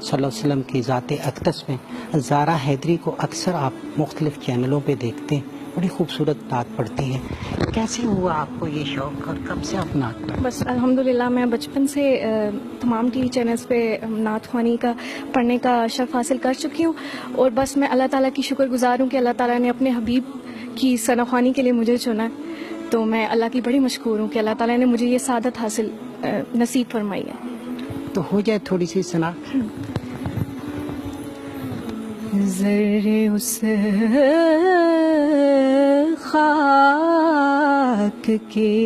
صلی اللہ علیہ وسلم کی ذات اقدس میں زارا حیدری کو اکثر آپ مختلف چینلوں پہ دیکھتے ہیں، بڑی خوبصورت نعت پڑھتی ہیں. کیسے ہوا آپ کو یہ شوق اور کب سے آپ نعت پڑھتے؟ بس الحمدللہ میں بچپن سے تمام ٹی وی چینلز پہ نعت خوانی کا پڑھنے کا شرف حاصل کر چکی ہوں، اور بس میں اللہ تعالیٰ کی شکر گزار ہوں کہ اللہ تعالیٰ نے اپنے حبیب کی ثنا خوانی کے لیے مجھے چنا. تو میں اللہ کی بڑی مشکور ہوں کہ اللہ تعالیٰ نے مجھے یہ سعادت حاصل نصیب فرمائی ہے. تو ہو جائے تھوڑی سی سنا. ذرے اس خاک کے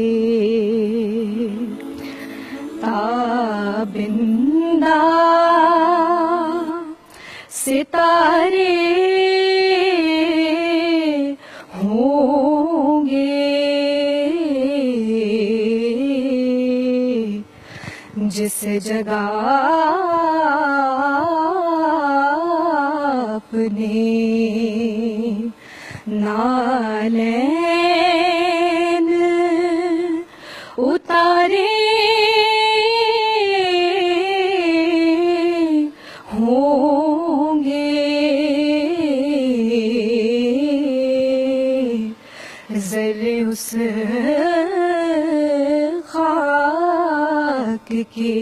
تابندہ ستارے ہوں گے، جس جگہ اپنے نالین اتارے ہوں گے. ذرے اس خاک کے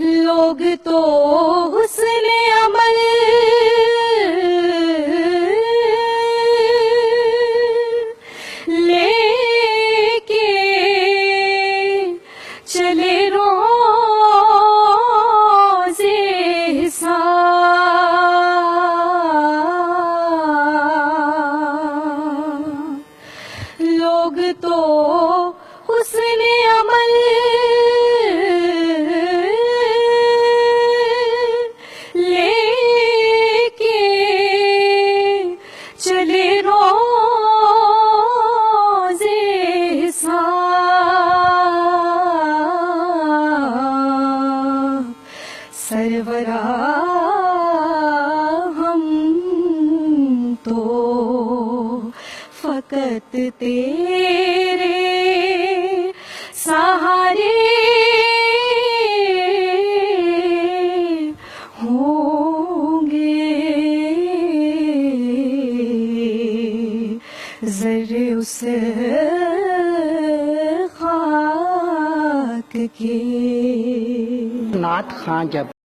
لوگ تو حسن عمل لے کے چلے روزے حساب. لوگ تو حسن عمل لے کے چلے روزے حساب. سرورا ہم تو فقط تیرے سہارے ہوں گے. ذرے اس خاک کے نعت خواں جب